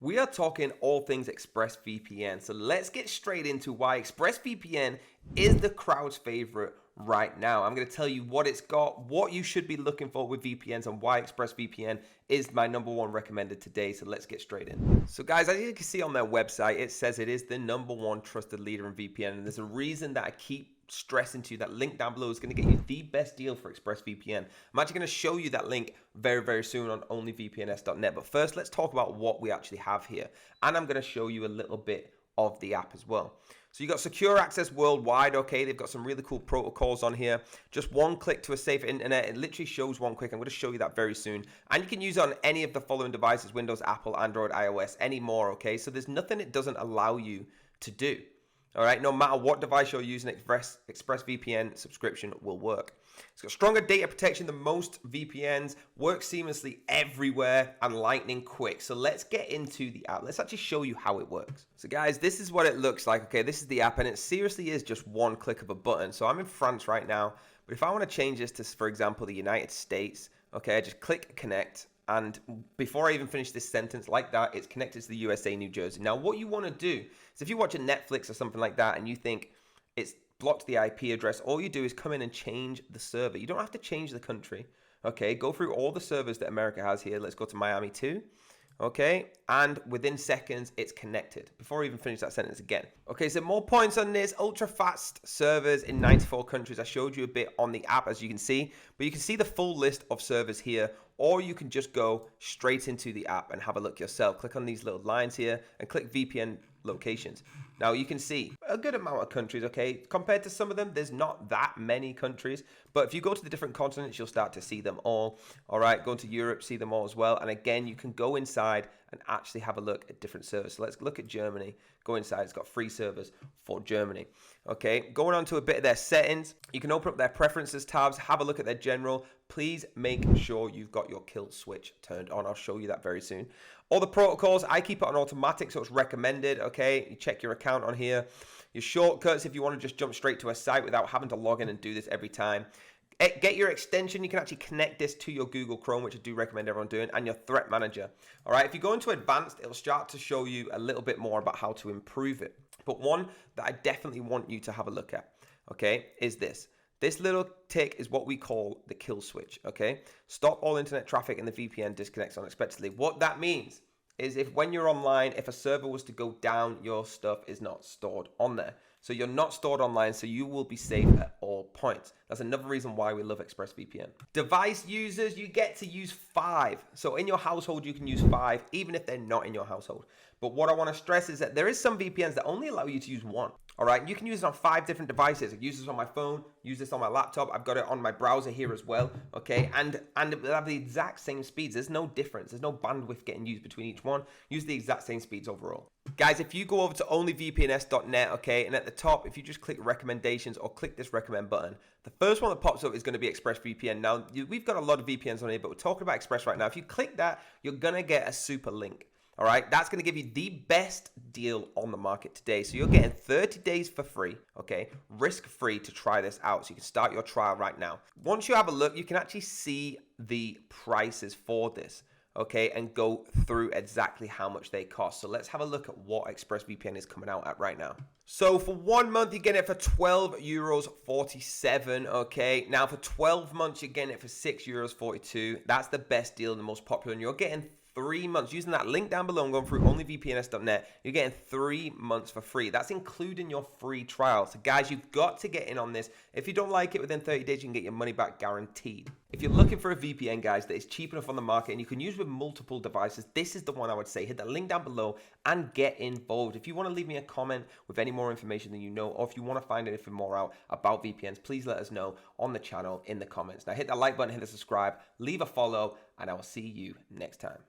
we are talking all things ExpressVPN. So let's get straight into why ExpressVPN is the crowd's favorite right now. I'm going to tell you what it's got, what you should be looking for with VPNs, and why ExpressVPN is my #1 recommended today. So let's get straight in. So guys, as you can see on their website, it says it is the #1 trusted leader in VPN. And there's a reason that I keep stressing to you. That link down below is going to get you the best deal for ExpressVPN. I'm actually going to show you that link very, very soon on onlyvpns.net. But first, let's talk about what we actually have here. And I'm going to show you a little bit of the app as well. So you got secure access worldwide. Okay, they've got some really cool protocols on here. Just one click to a safe internet. It literally shows one click. I'm going to show you that very soon. And you can use it on any of the following devices: Windows, Apple, Android, iOS, any more. Okay, so there's nothing it doesn't allow you to do. All right, no matter what device you're using, ExpressVPN subscription will work. It's got stronger data protection than most VPNs, works seamlessly everywhere, and lightning quick. So let's get into the app. Let's actually show you how it works. So guys, this is what it looks like. Okay, this is the app, and it seriously is just one click of a button. So I'm in France right now, but if I want to change this to, for example, the United States, okay, I just click connect. And before I even finish this sentence like that, it's connected to the USA, New Jersey. Now, what you want to do is if you're watching Netflix or something like that and you think it's blocked the IP address, all you do is come in and change the server. You don't have to change the country. Okay, go through all the servers that America has here. Let's go to Miami 2. Okay, and within seconds, it's connected. Before I even finish that sentence again. Okay, so more points on this. Ultra fast servers in 94 countries. I showed you a bit on the app, as you can see. But you can see the full list of servers here. Or you can just go straight into the app and have a look yourself. Click on these little lines here and click VPN locations. Now you can see a good amount of countries, okay? Compared to some of them, there's not that many countries. But if you go to the different continents, you'll start to see them all. All right, go to Europe, see them all as well. And again, you can go inside and actually have a look at different servers. So let's look at Germany. Go inside, it's got free servers for Germany. Okay, going on to a bit of their settings, you can open up their preferences tabs, have a look at their general. Please make sure you've got your kill switch turned on. I'll show you that very soon. All the protocols, I keep it on automatic, so it's recommended. Okay, you check your account on here. Your shortcuts, if you want to just jump straight to a site without having to log in and do this every time. Get your extension. You can actually connect this to your Google Chrome, which I do recommend everyone doing, and your threat manager. All right, if you go into advanced, it'll start to show you a little bit more about how to improve it. But one that I definitely want you to have a look at, okay, is this. This little tick is what we call the kill switch, okay? Stop all internet traffic and the VPN disconnects unexpectedly. What that means is if when you're online, if a server was to go down, your stuff is not stored on there. So you're not stored online, so you will be safe at all points. That's another reason why we love ExpressVPN. Device users, you get to use 5. So in your household, you can use 5, even if they're not in your household. But what I want to stress is that there is some VPNs that only allow you to use 1. All right, you can use it on 5 different devices. I use this on my phone, use this on my laptop. I've got it on my browser here as well, okay? And it will have the exact same speeds. There's no difference. There's no bandwidth getting used between each one. Use the exact same speeds overall. Guys, if you go over to onlyvpns.net, okay, and at the top, if you just click recommendations or click this recommend button, the first one that pops up is going to be ExpressVPN. Now, we've got a lot of VPNs on here, but we're talking about Express right now. If you click that, you're going to get a super link. All right, that's going to give you the best deal on the market today. So you're getting 30 days for free, okay, risk-free to try this out. So you can start your trial right now. Once you have a look, you can actually see the prices for this, okay, and go through exactly how much they cost. So let's have a look at what ExpressVPN is coming out at right now. So for 1 month, you're getting it for €12.47, okay. Now for 12 months, you're getting it for €6.42. That's the best deal and the most popular, and you're getting 3 months. Using that link down below and going through onlyvpns.net, you're getting 3 months for free. That's including your free trial. So guys, you've got to get in on this. If you don't like it within 30 days, you can get your money back guaranteed. If you're looking for a VPN, guys, that is cheap enough on the market and you can use with multiple devices, this is the one I would say. Hit that link down below and get involved. If you want to leave me a comment with any more information than you know, or if you want to find anything more out about VPNs, please let us know on the channel in the comments. Now hit that like button, hit the subscribe, leave a follow, and I will see you next time.